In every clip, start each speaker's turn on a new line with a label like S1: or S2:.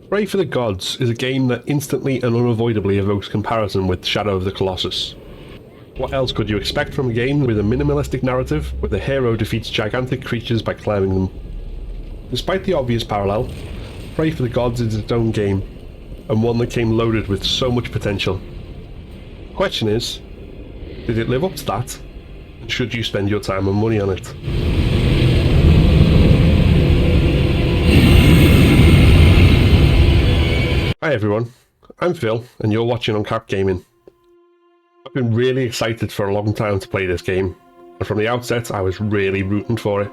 S1: Praey for the Gods is a game that instantly and unavoidably evokes comparison with Shadow of the Colossus. What else could you expect from a game with a minimalistic narrative, where the hero defeats gigantic creatures by climbing them? Despite the obvious parallel, Praey for the Gods is its own game, and one that came loaded with so much potential. The question is, did it live up to that? And should you spend your time and money on it? Hi everyone, I'm Phil, and you're watching UnCapt Gaming. I've been really excited for a long time to play this game, and from the outset I was really rooting for it.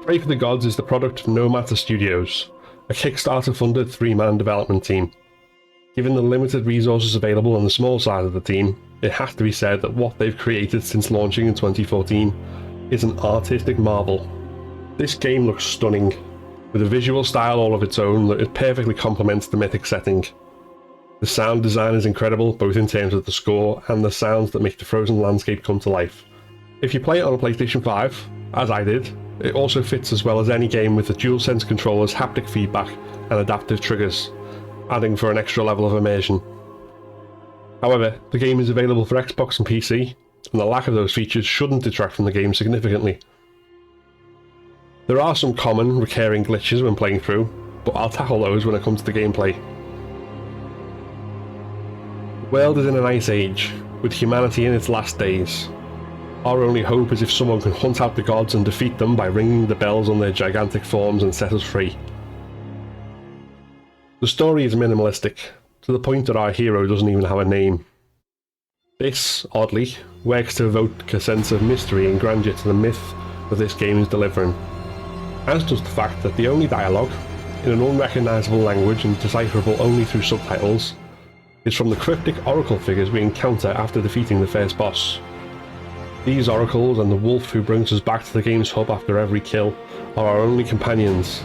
S1: Praey for the Gods is the product of No Matter Studios, a Kickstarter-funded 3-man development team. Given the limited resources available and the small size of the team, it has to be said that what they've created since launching in 2014 is an artistic marvel. This game looks stunning, with a visual style all of its own that perfectly complements the mythic setting. The sound design is incredible, both in terms of the score and the sounds that make the frozen landscape come to life. If you play it on a PlayStation 5, as I did, it also fits as well as any game with the DualSense controller's haptic feedback and adaptive triggers, adding for an extra level of immersion. However, the game is available for Xbox and PC, and the lack of those features shouldn't detract from the game significantly. There are some common, recurring glitches when playing through, but I'll tackle those when it comes to gameplay. The world is in an ice age, with humanity in its last days. Our only hope is if someone can hunt out the gods and defeat them by ringing the bells on their gigantic forms and set us free. The story is minimalistic, to the point that our hero doesn't even have a name. This, oddly, works to evoke a sense of mystery and grandeur to the myth that this game is delivering, as does the fact that the only dialogue, in an unrecognisable language and decipherable only through subtitles, is from the cryptic oracle figures we encounter after defeating the first boss. These oracles and the wolf who brings us back to the game's hub after every kill are our only companions,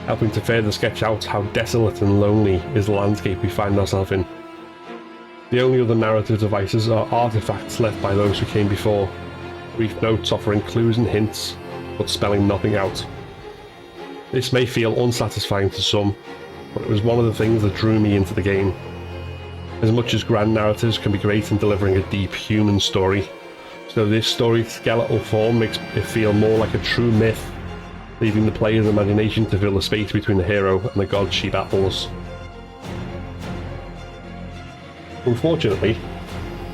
S1: helping to further sketch out how desolate and lonely is the landscape we find ourselves in. The only other narrative devices are artifacts left by those who came before, brief notes offering clues and hints, but spelling nothing out. This may feel unsatisfying to some, but it was one of the things that drew me into the game. As much as grand narratives can be great in delivering a deep human story, so this story's skeletal form makes it feel more like a true myth, leaving the player's imagination to fill the space between the hero and the gods she battles. Unfortunately,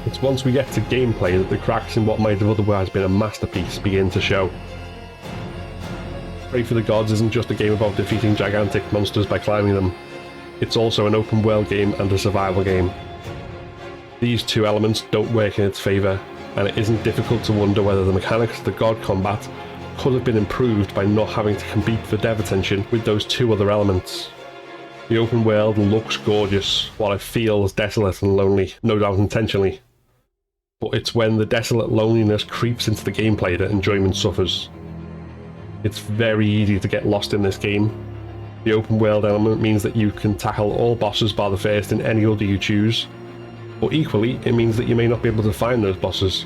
S1: it's once we get to gameplay that the cracks in what might have otherwise been a masterpiece begin to show. Praey for the Gods isn't just a game about defeating gigantic monsters by climbing them, it's also an open world game and a survival game. These two elements don't work in its favour, and it isn't difficult to wonder whether the mechanics of the god combat could have been improved by not having to compete for dev attention with those two other elements. The open world looks gorgeous, while it feels desolate and lonely, no doubt intentionally. But it's when the desolate loneliness creeps into the gameplay that enjoyment suffers. It's very easy to get lost in this game. The open world element means that you can tackle all bosses bar the first in any order you choose, but equally it means that you may not be able to find those bosses.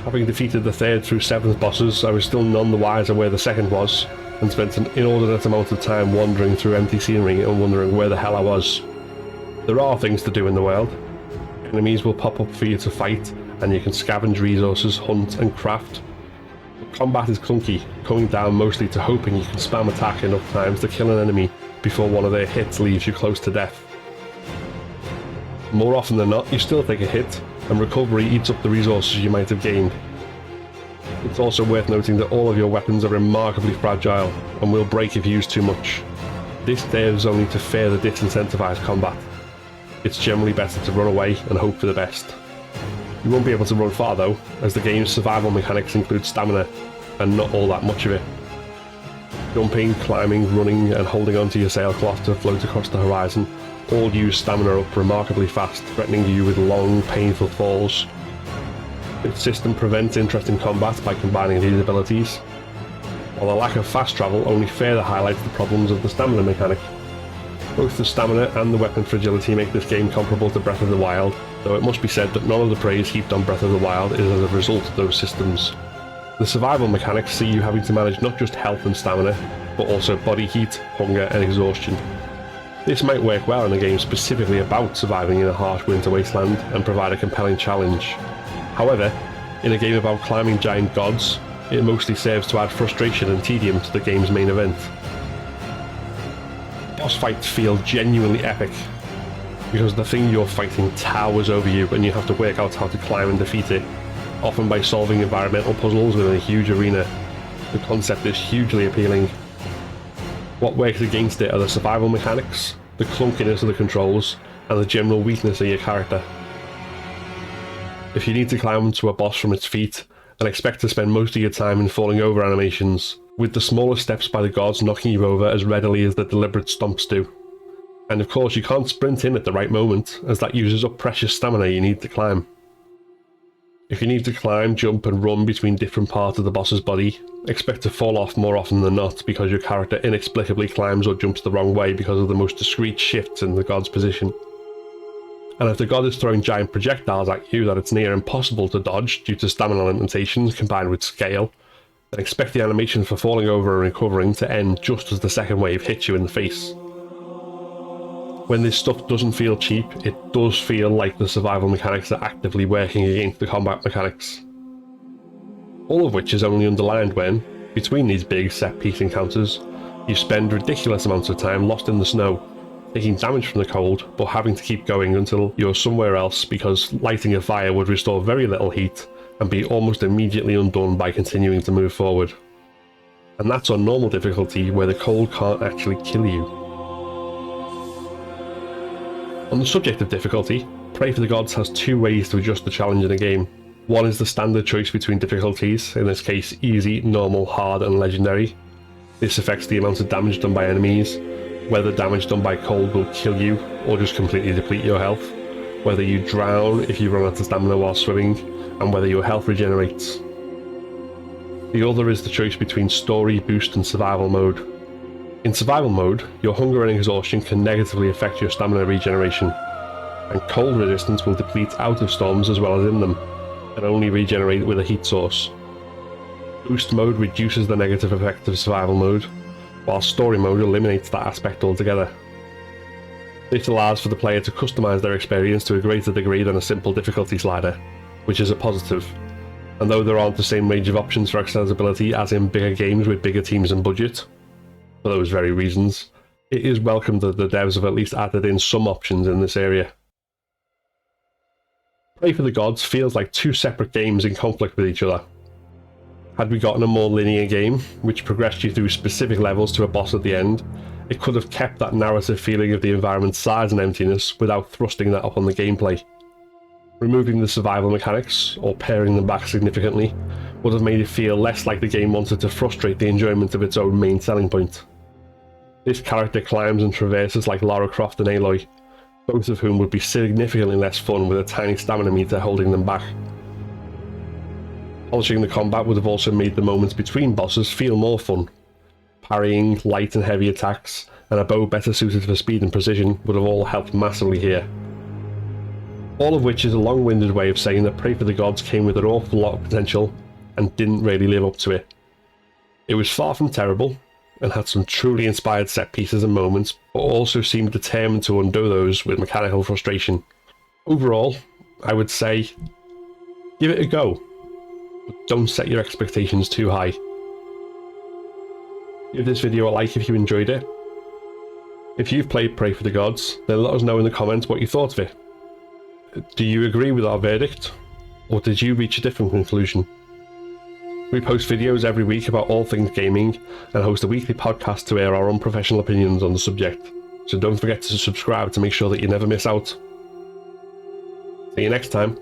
S1: Having defeated the 3rd through 7th bosses, I was still none the wiser where the 2nd was, and spent an inordinate amount of time wandering through empty scenery and wondering where the hell I was. There are things to do in the world. Enemies will pop up for you to fight, and you can scavenge resources, hunt and craft. But combat is clunky, coming down mostly to hoping you can spam attack enough times to kill an enemy before one of their hits leaves you close to death. More often than not, you still take a hit, and recovery eats up the resources you might have gained. It's also worth noting that all of your weapons are remarkably fragile, and will break if used too much. This serves only to further disincentivize combat. It's generally better to run away and hope for the best. You won't be able to run far though, as the game's survival mechanics include stamina, and not all that much of it. Jumping, climbing, running, and holding onto your sailcloth to float across the horizon all use stamina up remarkably fast, threatening you with long, painful falls. This system prevents interesting combat by combining these abilities, while the lack of fast travel only further highlights the problems of the stamina mechanic. Both the stamina and the weapon fragility make this game comparable to Breath of the Wild, though it must be said that none of the praise heaped on Breath of the Wild is as a result of those systems. The survival mechanics see you having to manage not just health and stamina, but also body heat, hunger and exhaustion. This might work well in a game specifically about surviving in a harsh winter wasteland and provide a compelling challenge. However, in a game about climbing giant gods, it mostly serves to add frustration and tedium to the game's main event. Boss fights feel genuinely epic, because the thing you're fighting towers over you and you have to work out how to climb and defeat it, often by solving environmental puzzles within a huge arena. The concept is hugely appealing. What works against it are the survival mechanics, the clunkiness of the controls, and the general weakness of your character. If you need to climb onto a boss from its feet, and expect to spend most of your time in falling over animations, with the smallest steps by the gods knocking you over as readily as the deliberate stomps do. And of course you can't sprint in at the right moment, as that uses up precious stamina you need to climb. If you need to climb, jump and run between different parts of the boss's body, expect to fall off more often than not because your character inexplicably climbs or jumps the wrong way because of the most discreet shifts in the god's position. And if the god is throwing giant projectiles at you that it's near impossible to dodge due to stamina limitations combined with scale, then expect the animation for falling over and recovering to end just as the second wave hits you in the face. When this stuff doesn't feel cheap, it does feel like the survival mechanics are actively working against the combat mechanics. All of which is only underlined when, between these big set-piece encounters, you spend ridiculous amounts of time lost in the snow, taking damage from the cold, but having to keep going until you're somewhere else because lighting a fire would restore very little heat and be almost immediately undone by continuing to move forward. And that's on normal difficulty where the cold can't actually kill you. On the subject of difficulty, Praey for the Gods has two ways to adjust the challenge in a game. One is the standard choice between difficulties, in this case easy, normal, hard and legendary. This affects the amount of damage done by enemies, whether damage done by cold will kill you or just completely deplete your health, whether you drown if you run out of stamina while swimming, and whether your health regenerates. The other is the choice between story, boost and survival mode. In survival mode, your hunger and exhaustion can negatively affect your stamina regeneration, and cold resistance will deplete out of storms as well as in them, and only regenerate with a heat source. Boost mode reduces the negative effect of survival mode, while story mode eliminates that aspect altogether. This allows for the player to customise their experience to a greater degree than a simple difficulty slider, which is a positive. And though there aren't the same range of options for accessibility as in bigger games with bigger teams and budget, for those very reasons, it is welcome that the devs have at least added in some options in this area. Praey for the Gods feels like two separate games in conflict with each other. Had we gotten a more linear game, which progressed you through specific levels to a boss at the end, it could have kept that narrative feeling of the environment's size and emptiness without thrusting that up on the gameplay. Removing the survival mechanics, or paring them back significantly, would have made it feel less like the game wanted to frustrate the enjoyment of its own main selling point. This character climbs and traverses like Lara Croft and Aloy, both of whom would be significantly less fun with a tiny stamina meter holding them back. Polishing the combat would have also made the moments between bosses feel more fun. Parrying, light and heavy attacks, and a bow better suited for speed and precision would have all helped massively here. All of which is a long-winded way of saying that Praey for the Gods came with an awful lot of potential and didn't really live up to it. It was far from terrible, and had some truly inspired set pieces and moments, but also seemed determined to undo those with mechanical frustration. Overall, I would say, give it a go, but don't set your expectations too high. Give this video a like if you enjoyed it. If you've played Praey for the Gods, then let us know in the comments what you thought of it. Do you agree with our verdict, or did you reach a different conclusion? We post videos every week about all things gaming, and host a weekly podcast to air our unprofessional opinions on the subject, so don't forget to subscribe to make sure that you never miss out. See you next time.